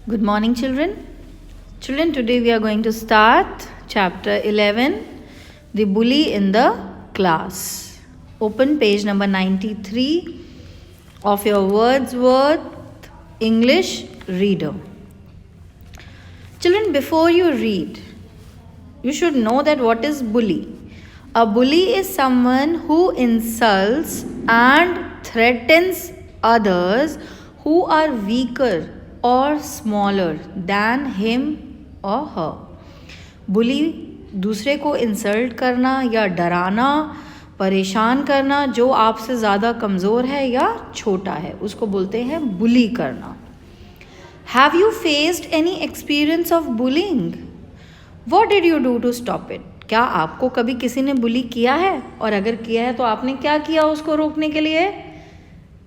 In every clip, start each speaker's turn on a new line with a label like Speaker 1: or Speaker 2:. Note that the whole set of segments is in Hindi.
Speaker 1: Good morning, children. Children, today we are going to start chapter 11, The Bully in the Class. Open page number 93 of your Wordsworth English Reader. Children, before you read, you should know that what is bully. A bully is someone who insults and threatens others who are weaker or smaller than him or her. बुली दूसरे को इंसल्ट करना या डराना, परेशान करना जो आपसे ज़्यादा कमज़ोर है या छोटा है, उसको बोलते हैं बुली करना. Have you faced any experience of bullying? What did you do to stop it? क्या आपको कभी किसी ने बुली किया है? और अगर किया है तो आपने क्या किया उसको रोकने के लिए?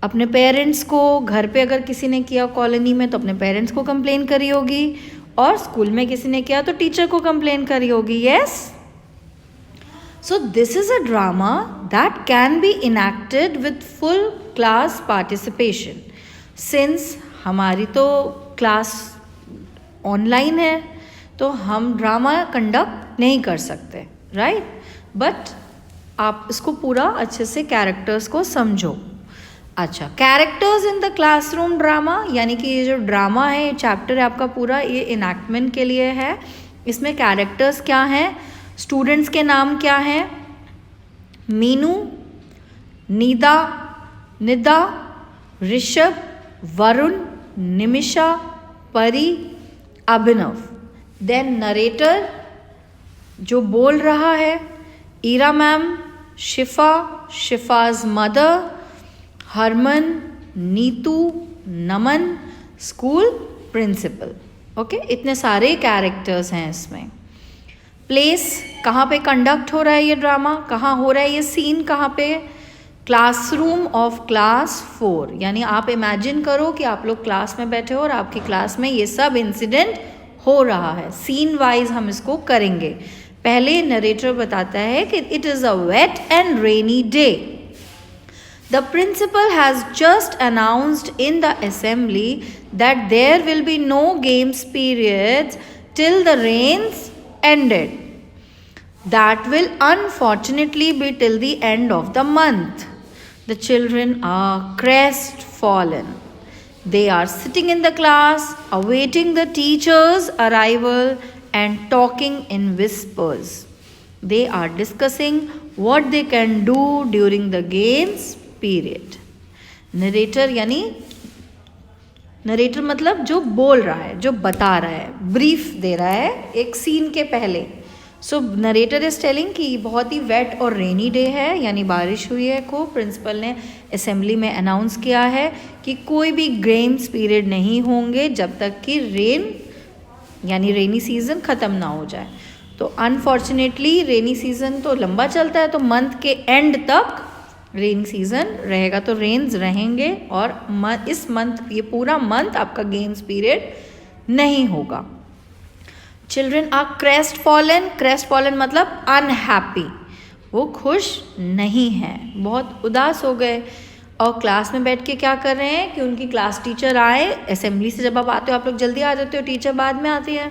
Speaker 1: अपने पेरेंट्स को, घर पे अगर किसी ने किया कॉलोनी में तो अपने पेरेंट्स को कंप्लेन करी होगी, और स्कूल में किसी ने किया तो टीचर को कंप्लेन करी होगी. Yes, so this is a drama that can be enacted with full class participation. Since हमारी तो क्लास ऑनलाइन है तो हम ड्रामा कंडक्ट नहीं कर सकते, राइट? बट आप इसको पूरा अच्छे से कैरेक्टर्स को समझो. अच्छा, characters in the classroom drama, यानी कि ये जो ड्रामा है, चैप्टर है आपका पूरा, ये इनैक्टमेंट के लिए है. इसमें कैरेक्टर्स क्या हैं, स्टूडेंट्स के नाम क्या हैं? मीनू, नीदा, निदा, ऋषभ, वरुण, निमिषा, परी, अभिनव. देन नरेटर जो बोल रहा है, ईरा मैम, शिफा, शिफाज मदर, हरमन, नीतू, नमन, स्कूल प्रिंसिपल. ओके, इतने सारे कैरेक्टर्स हैं इसमें. प्लेस, कहाँ पे कंडक्ट हो रहा है ये ड्रामा, कहाँ हो रहा है ये सीन, कहाँ पे? Classroom of class 4. यानी आप इमेजिन करो कि आप लोग क्लास में बैठे हो और आपकी क्लास में ये सब इंसिडेंट हो रहा है. सीन वाइज हम इसको करेंगे. पहले नरेटर बताता है कि it is a wet and rainy day. The principal has just announced in the assembly that there will be no games periods till the rains ended. That will unfortunately be till the end of the month. The children are crestfallen. They are sitting in the class, awaiting the teacher's arrival and talking in whispers. They are discussing what they can do during the games period. Narrator यानी नरेटर मतलब जो बोल रहा है, जो बता रहा है, ब्रीफ दे रहा है एक सीन के पहले. सो नरेटर इज टेलिंग कि बहुत ही वेट और रेनी डे है, यानी बारिश हुई है को प्रिंसिपल ने असेंबली में अनाउंस किया है कि कोई भी गेम्स पीरियड नहीं होंगे जब तक कि रेन यानी रेनी सीज़न ख़त्म ना हो जाए. तो अनफॉर्चुनेटली रेनी सीज़न तो लंबा चलता है, तो मंथ के एंड तक रेन सीज़न रहेगा, तो रेन्स रहेंगे और इस मंथ, ये पूरा मंथ आपका गेम्स पीरियड नहीं होगा. Children are crestfallen. Crestfallen मतलब अनहैप्पी, वो खुश नहीं हैं, बहुत उदास हो गए. और क्लास में बैठ के क्या कर रहे हैं कि उनकी क्लास टीचर आए. असेंबली से जब आप आते हो, आप लोग जल्दी आ जाते हो, टीचर बाद में आती है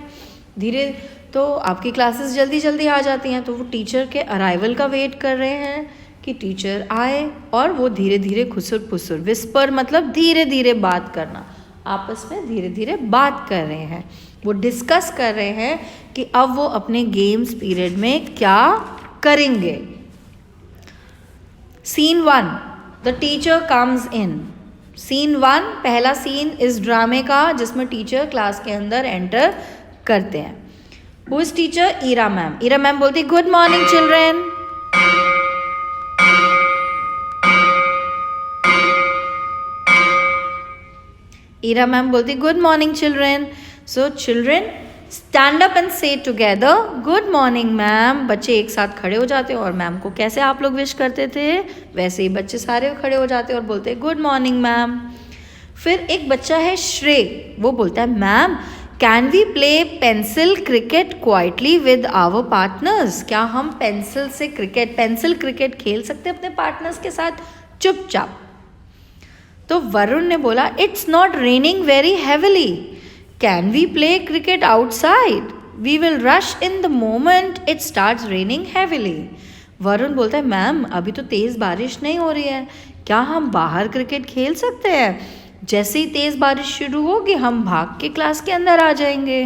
Speaker 1: धीरे, तो आपकी क्लासेस जल्दी जल्दी आ जाती हैं. तो वो टीचर के अराइवल का वेट कर रहे हैं कि टीचर आए, और वो धीरे धीरे खुसुर फुसुर, विस्पर मतलब धीरे धीरे बात करना, आपस में धीरे धीरे बात कर रहे हैं. वो डिस्कस कर रहे हैं कि अब वो अपने गेम्स पीरियड में क्या करेंगे. Scene 1, the teacher comes in. Scene 1 पहला सीन इस ड्रामे का जिसमें टीचर क्लास के अंदर एंटर करते हैं. Who is teacher? Ira ma'am. Ira ma'am बोलती good morning children. Ira ma'am बोलती good morning children. So children stand up and say together good morning ma'am. बच्चे एक साथ खड़े हो जाते हैं, और मैम को कैसे आप लोग विश करते थे वैसे ही बच्चे सारे खड़े हो जाते हैं और बोलते हैं गुड मॉर्निंग मैम. फिर एक बच्चा है श्रेय, वो बोलता है ma'am can we play pencil cricket quietly with our partners. क्या हम पेंसिल क्रिकेट खेल सकते हैं अपने पार्टनर्स के साथ चुपचाप? तो वरुण ने बोला it's not raining very heavily. Can we play cricket outside? We will rush in the moment it starts raining heavily. Varun बोलता है मैम अभी तो तेज़ बारिश नहीं हो रही है, क्या हम बाहर क्रिकेट खेल सकते हैं? जैसे ही तेज़ बारिश शुरू होगी हम भाग के क्लास के अंदर आ जाएंगे.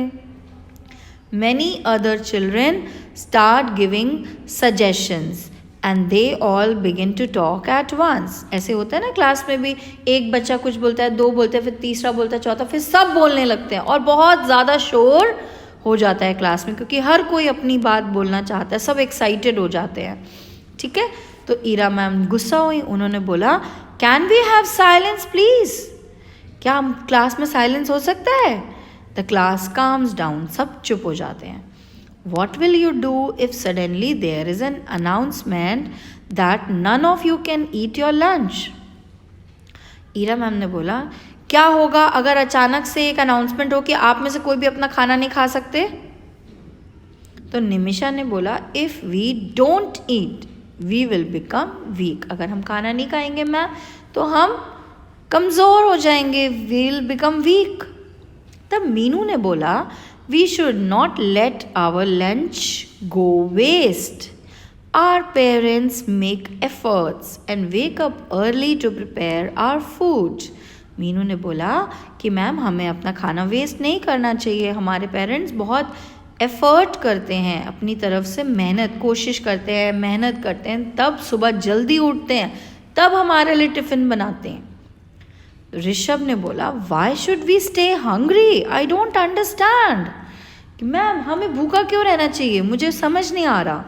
Speaker 1: Many other children start giving suggestions and they all begin to talk at once. ऐसे होता है ना क्लास में भी, एक बच्चा कुछ बोलता है, दो बोलते हैं, फिर तीसरा बोलता है, चौथा, फिर सब बोलने लगते हैं और बहुत ज़्यादा शोर हो जाता है क्लास में, क्योंकि हर कोई अपनी बात बोलना चाहता है, सब एक्साइटेड हो जाते हैं. ठीक है, तो ईरा मैम गुस्सा हुई. उन्होंने बोला can we have silence please? क्या हम क्लास में साइलेंस हो सकता है? The class calms down. सब चुप हो जाते हैं. What will you do if suddenly there is an announcement that none of you can eat your lunch? Ira ma'am ने बोला क्या होगा अगर अचानक से एक अनाउंसमेंट हो कि आप में से कोई भी अपना खाना नहीं खा सकते? तो निमिषा ने बोला if we don't eat we will become weak. अगर हम खाना नहीं खाएंगे मैम तो हम कमज़ोर हो जाएंगे, वी विल बिकम वीक. तब मीनू ने बोला we should not let our lunch go waste. Our parents make efforts and wake up early to prepare our food. Meenu ने बोला कि मैम हमें अपना खाना वेस्ट नहीं करना चाहिए, हमारे पेरेंट्स बहुत एफ़र्ट करते हैं, अपनी तरफ से कोशिश करते हैं, मेहनत करते हैं, तब सुबह जल्दी उठते हैं, तब हमारे लिए टिफ़िन बनाते हैं. ऋषभ ने बोला why should we stay hungry? I don't understand. कि मैम हमें भूखा क्यों रहना चाहिए, मुझे समझ नहीं आ रहा.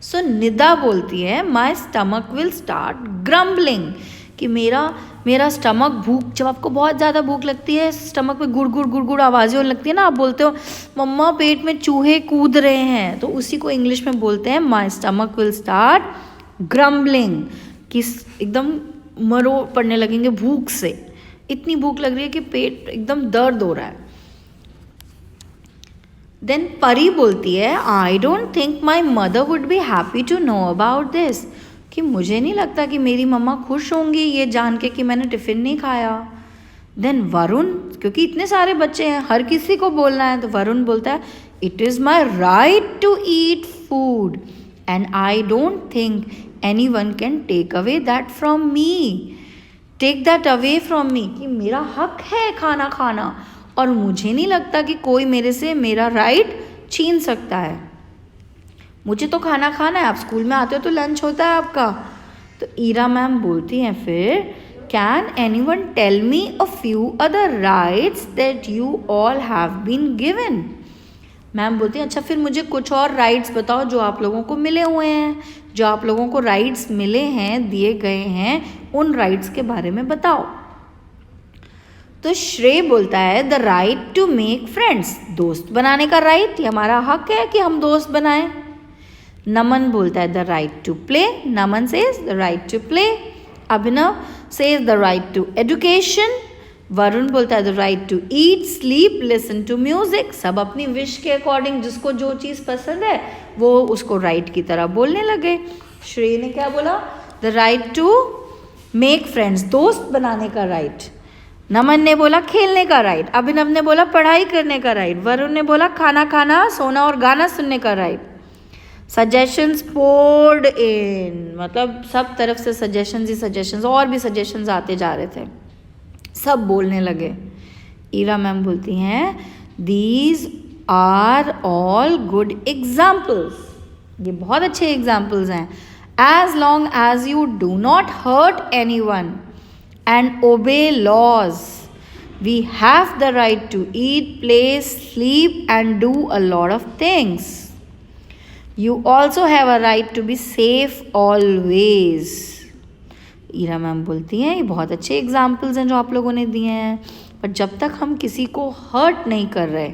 Speaker 1: सो निदा बोलती है my stomach will start grumbling. कि मेरा स्टमक जब आपको बहुत ज़्यादा भूख लगती है, स्टमक में गुड़ आवाज़ें होने लगती है ना, आप बोलते हो मम्मा पेट में चूहे कूद रहे हैं, तो उसी को इंग्लिश में बोलते हैं my stomach will start grumbling. कि एकदम मरो पड़ने लगेंगे भूख से, इतनी भूख लग रही है कि पेट एकदम दर्द हो रहा है. देन परी बोलती है I don't think my mother would be happy to know about this. कि मुझे नहीं लगता कि मेरी मम्मा खुश होंगी ये जान के कि मैंने टिफ़िन नहीं खाया. देन वरुण, क्योंकि इतने सारे बच्चे हैं हर किसी को बोलना है, तो वरुण बोलता है it is my right to eat food and I don't think anyone can take away that from me. Take that away from me. कि मेरा हक है खाना खाना और मुझे नहीं लगता कि कोई मेरे से मेरा राइट छीन सकता है. मुझे तो खाना खाना है, आप स्कूल में आते हो तो लंच होता है आपका. तो ईरा मैम बोलती हैं फिर can anyone tell me a few other rights that you all have been given? Ma'am बोलती हैं अच्छा फिर मुझे कुछ और राइट्स बताओ जो आप लोगों को मिले हुए हैं, जो आप लोगों को राइट्स मिले हैं, दिए गए हैं, उन राइट्स के बारे में बताओ. तो श्रेय बोलता है the right to make friends. दोस्त बनाने का राइट, ये हमारा हक है कि हम दोस्त बनाएं. नमन बोलता है the right to play. Naman says the right to play. Abhinav says the right to education. Varun बोलता है the right to eat, sleep, listen to music. सब अपनी विश के अकॉर्डिंग जिसको जो चीज़ पसंद है वो उसको राइट की तरह बोलने लगे. श्रेय ने क्या बोला? The right to make friends, दोस्त बनाने का राइट. नमन ने बोला खेलने का राइट. अभिनव ने बोला पढ़ाई करने का राइट. वरुण ने बोला खाना खाना, सोना और गाना सुनने का राइट. सजेशंस पोर्ड इन, मतलब सब तरफ से सजेशंस ही सजेशंस, और भी सजेशंस आते जा रहे थे, सब बोलने लगे. ईरा मैम बोलती हैं these are all good examples. ये बहुत अच्छे एग्जाम्पल्स हैं. As long as you do not hurt anyone and obey laws, we have the right to eat, play, sleep and do a lot of things. You also have a right to be safe always. Ira ma'am बोलती हैं ये बहुत अच्छे एग्जाम्पल्स हैं जो आप लोगों ने दिए हैं, पर जब तक हम किसी को हर्ट नहीं कर रहे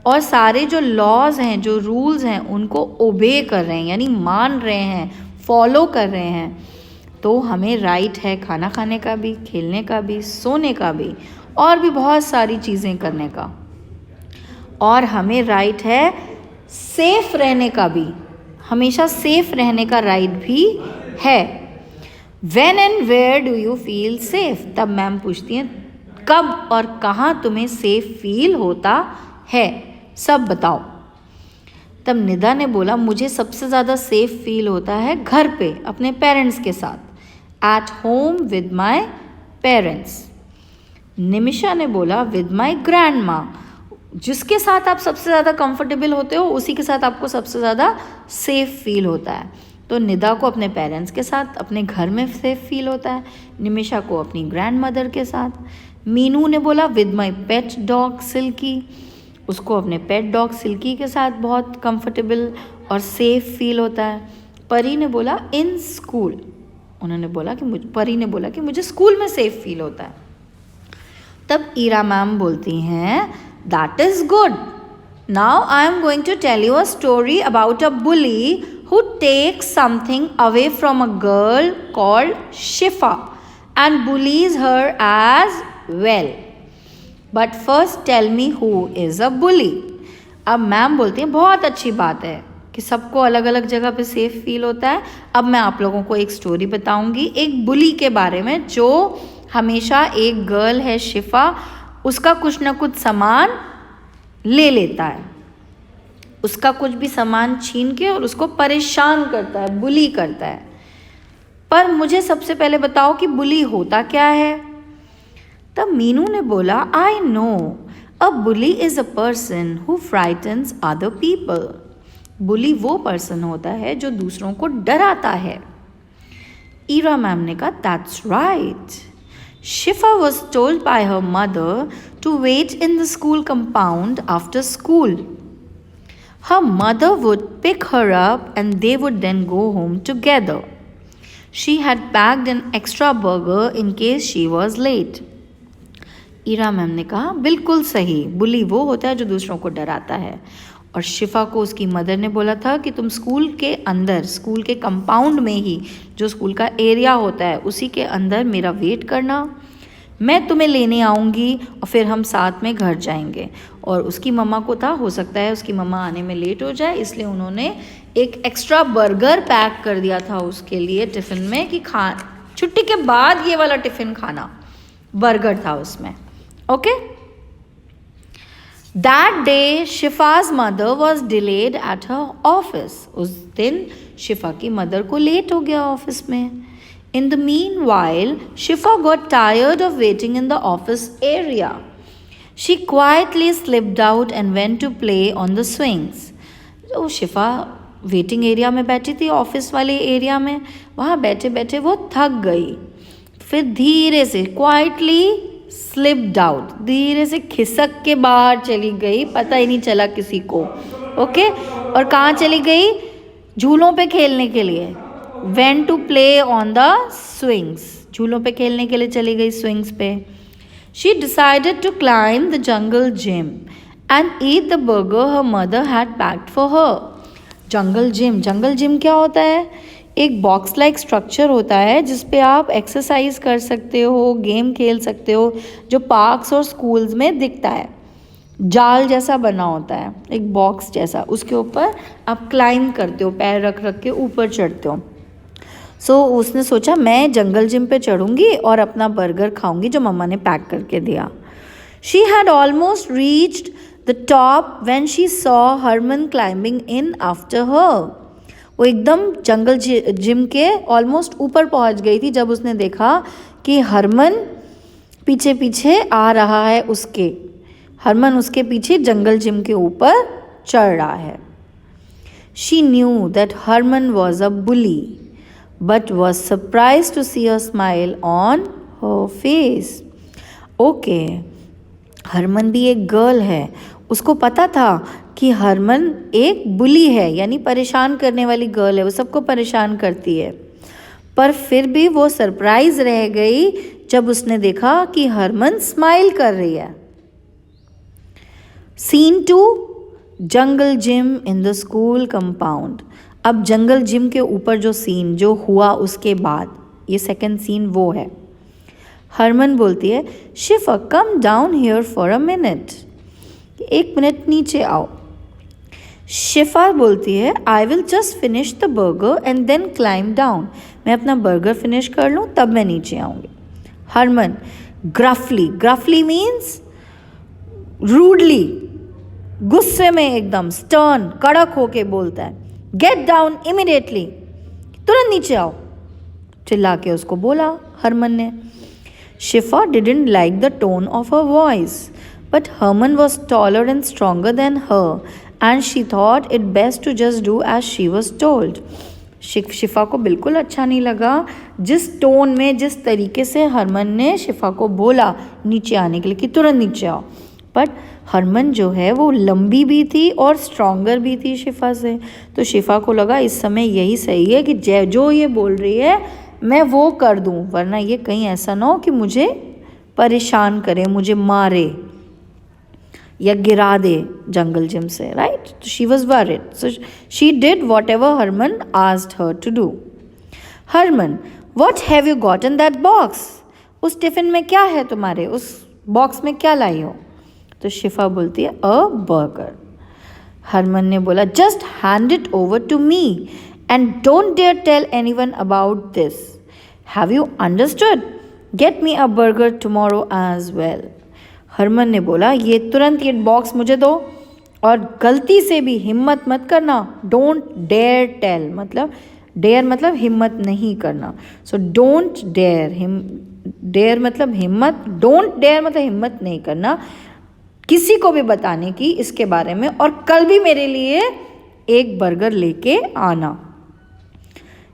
Speaker 1: और सारे जो लॉज हैं, जो रूल्स हैं, उनको ओबे कर रहे हैं, यानी मान रहे हैं, फॉलो कर रहे हैं, तो हमें राइट है खाना खाने का भी, खेलने का भी, सोने का भी, और भी बहुत सारी चीज़ें करने का. और हमें राइट है सेफ रहने का भी, हमेशा सेफ रहने का राइट भी है. When and where do you feel safe? तब मैम पूछती हैं कब और कहाँ तुम्हें सेफ फील होता है, सब बताओ। तब निदा ने बोला, मुझे सबसे ज़्यादा सेफ फील होता है घर पे अपने पेरेंट्स के साथ, at home with my parents. Nimisha ने बोला, विद माई ग्रैंड माँ। जिसके साथ आप सबसे ज़्यादा कंफर्टेबल होते हो उसी के साथ आपको सबसे ज़्यादा सेफ फील होता है। तो निदा को अपने पेरेंट्स के साथ अपने घर में सेफ फील होता है, निमिषा को अपनी ग्रैंड मदर के साथ। मीनू ने बोला, with my pet dog Silky. उसको अपने पेट डॉग सिल्की के साथ बहुत कंफर्टेबल और सेफ फील होता है। परी ने बोला, इन स्कूल। परी ने बोला कि मुझे स्कूल में सेफ फील होता है। तब ईरा मैम बोलती हैं, that is good. Now I am going to tell you a story about a bully who takes something away from a girl called Shifa and bullies her as well. But first tell me who is a bully. अब मैम बोलती हैं, बहुत अच्छी बात है कि सबको अलग अलग जगह पे सेफ फील होता है। अब मैं आप लोगों को एक स्टोरी बताऊंगी एक बुली के बारे में, जो हमेशा एक गर्ल है शिफा, उसका कुछ ना कुछ सामान ले लेता है, उसका कुछ भी सामान छीन के और उसको परेशान करता है, बुली करता है। पर मुझे सबसे पहले बताओ कि बुली होता क्या है। तब मीनू ने बोला, I know, a bully is a person who frightens other people. Bully वो पर्सन होता है जो दूसरों को डराता है। ईरा मैम ने कहा, that's right. Shifa was told by her mother to wait in the school compound after school. Her mother would pick her up and they would then go home together. She had packed an extra burger in case she was late. Ira ma'am ने कहा, बिल्कुल सही, बुली वो होता है जो दूसरों को डराता है। और शिफा को उसकी मदर ने बोला था कि तुम स्कूल के अंदर, स्कूल के कंपाउंड में ही, जो स्कूल का एरिया होता है उसी के अंदर मेरा वेट करना, मैं तुम्हें लेने आऊँगी और फिर हम साथ में घर जाएंगे। और उसकी मम्मा को था, हो सकता है उसकी मम्मा आने में लेट हो जाए, इसलिए उन्होंने एक एक्स्ट्रा बर्गर पैक कर दिया था उसके लिए टिफ़िन में कि छुट्टी के बाद ये वाला टिफ़िन खाना, बर्गर था उसमें। Okay. That day Shifa's mother was delayed at her office. उस दिन शिफा की मदर को लेट हो गया ऑफिस में। In the meanwhile, Shifa got tired of waiting in the office area. She quietly slipped out and went to play on the swings. तो शिफा वेटिंग एरिया में बैठी थी, ऑफिस वाले एरिया में, वहाँ बैठे बैठे वो थक गई। फिर धीरे से क्वाइटली स्लिप्ड आउट, धीरे से खिसक के बाहर चली गई, पता ही नहीं चला किसी को। ओके। और कहाँ चली गई? झूलों पे खेलने के लिए। Went to play on the swings. झूलों पे खेलने के लिए चली गई swings पे। She decided to climb the jungle gym and eat the burger her mother had packed for her. Jungle gym क्या होता है? एक बॉक्स लाइक स्ट्रक्चर होता है जिस पे आप एक्सरसाइज कर सकते हो, गेम खेल सकते हो, जो पार्क्स और स्कूल्स में दिखता है। जाल जैसा बना होता है, एक बॉक्स जैसा, उसके ऊपर आप क्लाइंब करते हो, पैर रख रख के ऊपर चढ़ते हो। सो उसने सोचा मैं जंगल जिम पे चढ़ूँगी और अपना बर्गर खाऊंगी जो मम्मा ने पैक करके दिया। She had almost reached the top when she saw Harman climbing in after her. वो एकदम जंगल जिम के ऑलमोस्ट ऊपर पहुंच गई थी जब उसने देखा कि हरमन पीछे पीछे आ रहा है उसके। हरमन उसके पीछे जंगल जिम के ऊपर चढ़ रहा है। She knew that Harman was a bully but was surprised to see a smile on her face. Okay, Harman भी एक गर्ल है, उसको पता था कि हरमन एक बुली है, यानी परेशान करने वाली गर्ल है, वो सबको परेशान करती है। पर फिर भी वो सरप्राइज रह गई जब उसने देखा कि हरमन स्माइल कर रही है। Scene 2, jungle gym in the school compound. अब जंगल जिम के ऊपर जो सीन जो हुआ उसके बाद, ये सेकंड सीन वो है। हरमन बोलती है, Shifa come down here for a minute, 1 minute नीचे आओ। शिफा बोलती है, I will just finish the burger and then climb down, मैं अपना बर्गर फिनिश कर लूँ तब मैं नीचे आऊँगी। हरमन, ग्रफली मीन्स रूडली, गुस्से में एकदम स्टर्न, कड़क होके बोलता है, गेट डाउन इमीडिएटली, तुरंत नीचे आओ, चिल्ला के उसको बोला हरमन ने। Shifa didn't like the tone of her voice, but Harman was taller and stronger than her and she thought it best to just do as she was told. Shifa को बिल्कुल अच्छा नहीं लगा जिस टोन में, जिस तरीके से हरमन ने शिफा को बोला नीचे आने के लिए कि तुरंत नीचे आओ। बट हरमन जो है वो लंबी भी थी और स्ट्रॉन्गर भी थी शिफा से, तो शिफा को लगा इस समय यही सही है कि जो ये बोल रही है मैं वो कर दूं, वरना ये कहीं ऐसा ना हो कि मुझे परेशान करे, मुझे मारे या गिरा दे जंगल जिम से, राइट। तो she was worried, so she did whatever Harman asked her to do. Harman, what have you got in that box? उस टिफिन में क्या है तुम्हारे, उस बॉक्स में क्या लाई हो? तो शिफा बोलती है अ बर्गर। हरमन ने बोला just hand it over to me and don't dare tell anyone about this, have you understood? Get me a burger tomorrow as well. Harman ने बोला ये तुरंत ये बॉक्स मुझे दो और गलती से भी हिम्मत मत करना। डोंट डेयर टेल मतलब, डेयर मतलब हिम्मत नहीं करना, सो डोंट डेयर, डेयर मतलब हिम्मत, डोंट डेयर मतलब हिम्मत नहीं करना किसी को भी बताने की इसके बारे में, और कल भी मेरे लिए एक बर्गर लेके आना।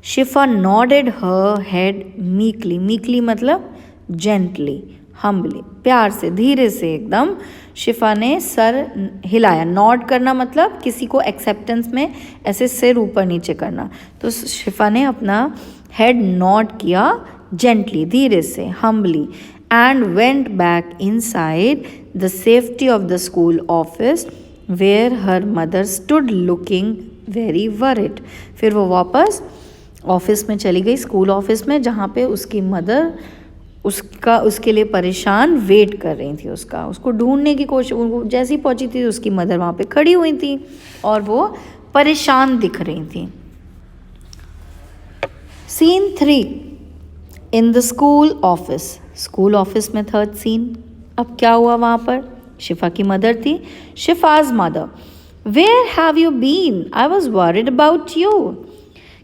Speaker 1: शिफा नॉडेड हर हेड मीकली, मीकली मतलब जेंटली, हम्बली, प्यार से, धीरे से एकदम शिफा ने सर हिलाया। नॉड करना मतलब किसी को एक्सेप्टेंस में ऐसे सिर ऊपर नीचे करना, तो शिफा ने अपना हेड नॉड किया जेंटली, धीरे से, humbly, and went back inside the safety of the school office where her mother stood looking very worried. फिर वो वापस ऑफिस में चली गई, स्कूल ऑफिस में, जहाँ पे उसकी मदर उसके लिए परेशान वेट कर रही थी, उसको ढूंढने की कोशिश। जैसी पहुँची थी उसकी मदर वहाँ पे खड़ी हुई थी और वो परेशान दिख रही थी। Scene 3 in the school office. School office में थर्ड सीन। अब क्या हुआ वहाँ पर? शिफा की मदर थी, Shifa's mother. Where have you been? I was worried about you.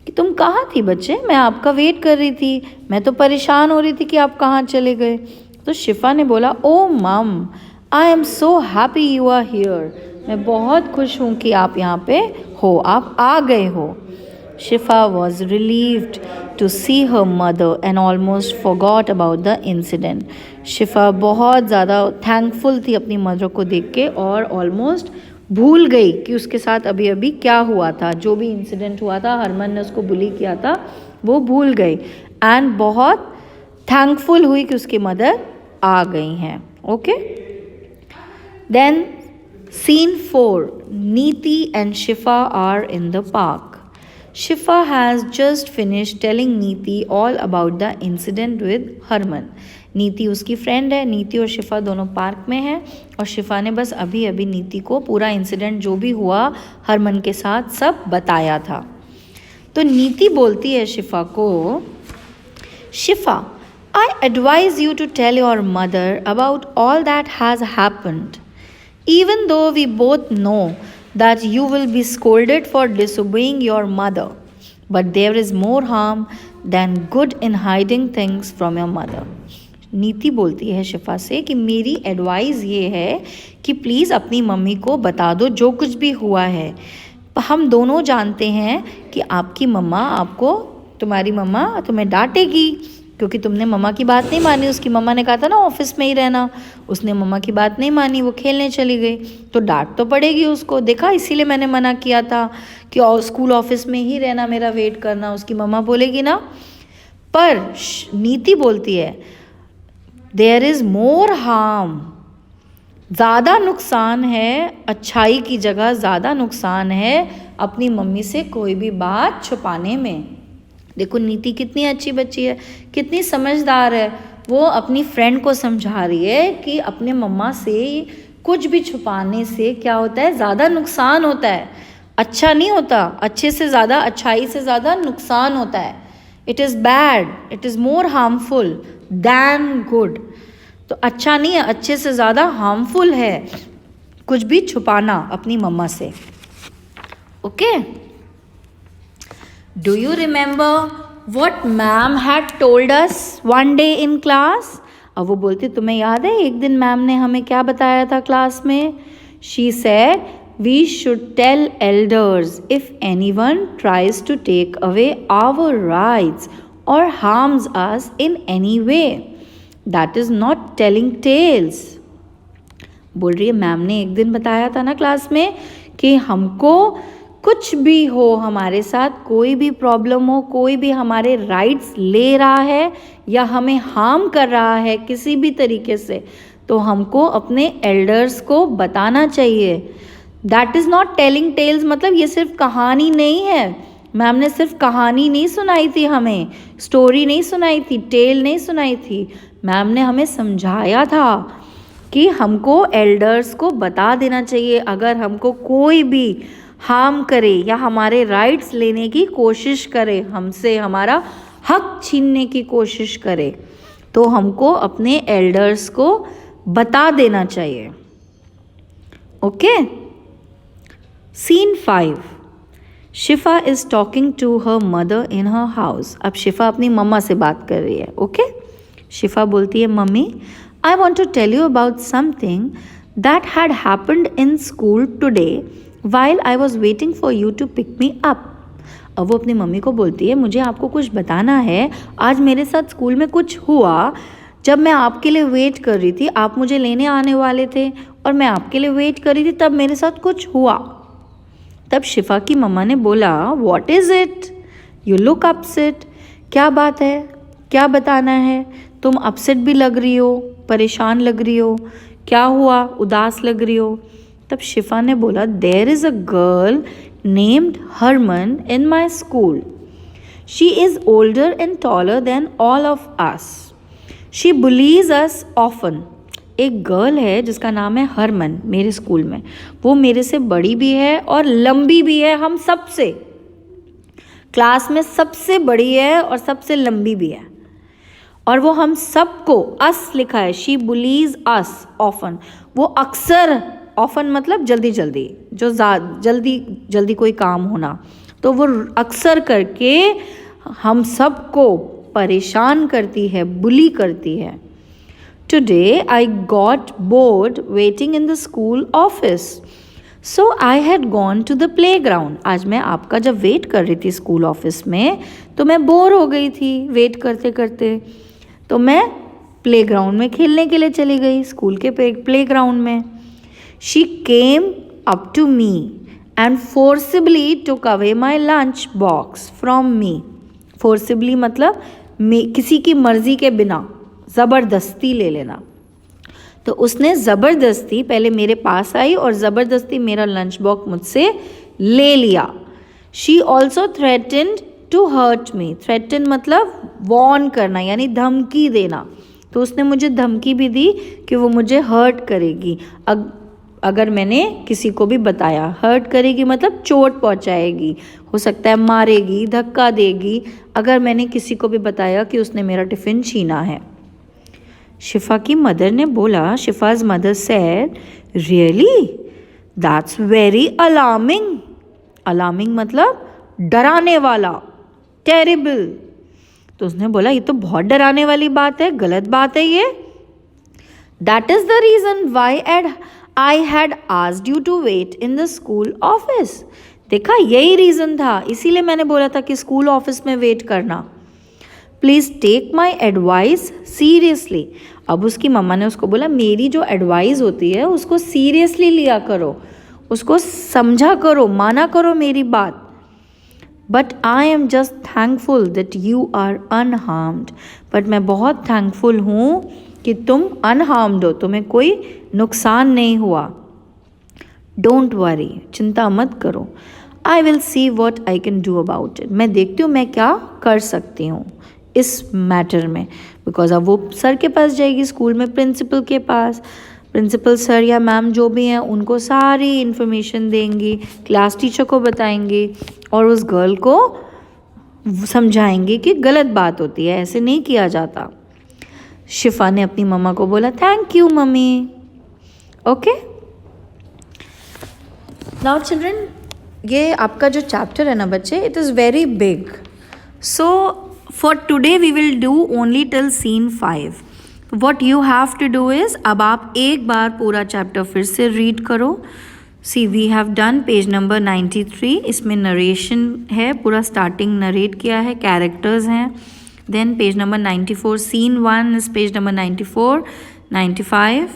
Speaker 1: कि तुम कहाँ थी बच्चे, मैं आपका वेट कर रही थी, मैं तो परेशान हो रही थी कि आप कहाँ चले गए। तो शिफा ने बोला oh mum, I am so happy you are here. मैं बहुत खुश हूँ कि आप यहाँ पे हो, आप आ गए हो। Shifa was relieved to see her mother and almost forgot about the incident. शिफा बहुत ज़्यादा थैंकफुल थी अपनी मदर को देख के और ऑलमोस्ट भूल गई कि उसके साथ अभी अभी क्या हुआ था, जो भी इंसिडेंट हुआ था, हरमन ने उसको बुली किया था, वो भूल गई एंड बहुत थैंकफुल हुई कि उसकी मदर आ गई हैं। Okay, then scene 4, Niti and Shifa are in the park. Shifa has just finished telling Neeti all about the incident with Harman. नीति उसकी फ्रेंड है, नीति और शिफा दोनों पार्क में हैं और शिफा ने बस अभी अभी नीति को पूरा इंसिडेंट जो भी हुआ हरमन के साथ सब बताया था। तो नीति बोलती है शिफा को, शिफा, I advise you to tell your mother about all that has happened. Even though we both know that you will be scolded for disobeying your mother, but there is more harm than good in hiding things from your mother. नीति बोलती है शिफा से कि मेरी एडवाइस ये है कि प्लीज़ अपनी मम्मी को बता दो जो कुछ भी हुआ है। हम दोनों जानते हैं कि आपकी मम्मा आपको, तुम्हारी मम्मा तुम्हें डांटेगी क्योंकि तुमने मम्मा की बात नहीं मानी। उसकी मम्मा ने कहा था ना ऑफिस में ही रहना, उसने मम्मा की बात नहीं मानी, वो खेलने चली गई, तो डांट तो पड़ेगी उसको। देखा, इसीलिए मैंने मना किया था कि स्कूल ऑफिस में ही रहना, मेरा वेट करना, उसकी मम्मा बोलेगी ना। पर नीति बोलती है देयर इज़ मोर हार्म, ज़्यादा नुकसान है, अच्छाई की जगह ज़्यादा नुकसान है अपनी मम्मी से कोई भी बात छुपाने में। देखो नीति कितनी अच्छी बच्ची है, कितनी समझदार है। वो अपनी फ्रेंड को समझा रही है कि अपने मम्मा से कुछ भी छुपाने से क्या होता है, ज़्यादा नुकसान होता है, अच्छा नहीं होता। अच्छे से ज़्यादा, अच्छाई से ज़्यादा नुकसान होता है। It is bad, it is more harmful than good. तो अच्छा नहीं है, अच्छे से ज़्यादा हार्मफुल है कुछ भी छुपाना अपनी मम्मा से. Okay, do you remember what ma'am had told us one day in class? अब वो बोलती तुम्हें याद है एक दिन मैम ने हमें क्या बताया था क्लास में? She said we should tell elders if anyone tries to take away our rights or harms us in any way. That is not telling tales. बोल रही है मैम ने एक दिन बताया था ना क्लास में कि हमको कुछ भी हो, हमारे साथ कोई भी प्रॉब्लम हो, कोई भी हमारे राइट्स ले रहा है या हमें हार्म कर रहा है किसी भी तरीके से, तो हमको अपने एल्डर्स को बताना चाहिए. That is not telling tales, मतलब ये सिर्फ कहानी नहीं है. मैम ने सिर्फ कहानी नहीं सुनाई थी, हमें स्टोरी नहीं सुनाई थी, टेल नहीं सुनाई थी. मैम ने हमें समझाया था कि हमको एल्डर्स को बता देना चाहिए अगर हमको कोई भी हार्म करे या हमारे राइट्स लेने की कोशिश करे, हमसे हमारा हक छीनने की कोशिश करे, तो हमको अपने एल्डर्स को बता देना चाहिए. Okay. Scene 5. Shifa is talking to her mother in her house. अब शिफा अपनी मम्मा से बात कर रही है. ओके. शिफा बोलती है mummy, I want to tell you about something that had happened in school today while I was waiting for you to pick me up. अब वो अपनी मम्मी को बोलती है मुझे आपको कुछ बताना है, आज मेरे साथ स्कूल में कुछ हुआ, जब मैं आपके लिए वेट कर रही थी, आप मुझे लेने आने वाले थे और मैं आपके लिए वेट कर रही थी, तब मेरे साथ कुछ हुआ. तब शिफा की मम्मा ने बोला what is it, you look upset. क्या बात है, क्या बताना है, तुम अपसेट भी लग रही हो, परेशान लग रही हो, क्या हुआ, उदास लग रही हो. तब शिफा ने बोला there is a girl named Harman in my school. She is older and taller than all of us. She bullies us often. एक गर्ल है जिसका नाम है हरमन मेरे स्कूल में, वो मेरे से बड़ी भी है और लंबी भी है, हम सबसे क्लास में सबसे बड़ी है और सबसे लंबी भी है, और वो हम सबको, अस लिखा है, शी बुलीज अस ऑफन, वो अक्सर, ऑफन मतलब जल्दी जल्दी, जो जल्दी जल्दी कोई काम होना, तो वो अक्सर करके हम सबको परेशान करती है, बुली करती है. Today I got bored waiting in the school office, so I had gone to the playground. आज मैं आपका जब वेट कर रही थी स्कूल ऑफिस में, तो मैं बोर हो गई थी वेट करते करते, तो मैं प्ले ग्राउंड में खेलने के लिए चली गई, स्कूल के प्ले ग्राउंड में. She came up to me and forcibly took away my lunch box from me. Forcibly मतलब किसी की मर्ज़ी के बिना, ज़बरदस्ती ले लेना. तो उसने ज़बरदस्ती पहले मेरे पास आई और ज़बरदस्ती मेरा लंच बॉक्स मुझसे ले लिया. She also threatened to hurt me. Threaten मतलब वॉर्न करना, यानी धमकी देना. तो उसने मुझे धमकी भी दी कि वो मुझे हर्ट करेगी अगर मैंने किसी को भी बताया. हर्ट करेगी मतलब चोट पहुंचाएगी, हो सकता है मारेगी, धक्का देगी, अगर मैंने किसी को भी बताया कि उसने मेरा टिफ़िन छीना है. शिफा की मदर ने बोला, Shifa's mother said really that's very alarming. Alarming मतलब डराने वाला, टेरिबल. तो उसने बोला ये तो बहुत डराने वाली बात है, गलत बात है ये. That is the reason why I had asked you to wait in the school office. देखा, यही रीज़न था, इसीलिए मैंने बोला था कि स्कूल ऑफिस में वेट करना. Please take my advice seriously. अब उसकी मम्मा ने उसको बोला मेरी जो एडवाइस होती है उसको सीरियसली लिया करो, उसको समझा करो, माना करो मेरी बात. But I am just thankful that you are unharmed. But मैं बहुत थैंकफुल हूँ कि तुम अनहार्म्ड हो, तुम्हें कोई नुकसान नहीं हुआ. डोंट वरी, चिंता मत करो. I will see what I can do about it. मैं देखती हूँ मैं क्या कर सकती हूँ इस मैटर में. बिकॉज अब वो सर के पास जाएगी, स्कूल में प्रिंसिपल के पास. प्रिंसिपल सर या मैम जो भी हैं उनको सारी इन्फॉर्मेशन देंगी, क्लास टीचर को बताएंगी और उस गर्ल को समझाएंगी कि गलत बात होती है, ऐसे नहीं किया जाता. शिफा ने अपनी मम्मा को बोला thank you mummy. Okay. Now children, ये आपका जो चैप्टर है ना बच्चे, it is very big. So for today we will do only till scene 5. What you have to do is, अब आप एक बार पूरा चैप्टर फिर से रीड करो. See we have done page number 93. इसमें नरेशन है, पूरा स्टार्टिंग नरेट किया है, कैरेक्टर्स हैं. Then page number 94, scene 1 is page number 94, 95.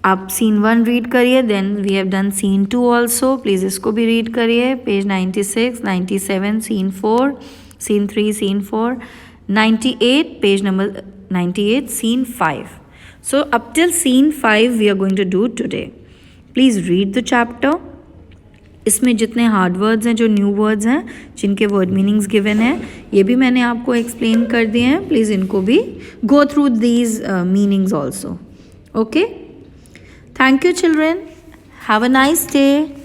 Speaker 1: आप सीन 1 रीड करिए. Then we have done scene 2 also, please इसको भी रीड करिए. Page 96, 97 scene 4, scene 3 scene 4, 98 page number 98 scene 5. So up till scene 5 we are going to do today. Please read the chapter. इसमें जितने हार्ड वर्ड्स हैं, जो न्यू वर्ड्स हैं, जिनके वर्ड मीनिंग्स गिवन हैं, ये भी मैंने आपको एक्सप्लेन कर दिए हैं. प्लीज़ इनको भी go through these meanings also. Okay. Thank you children. Have a nice day.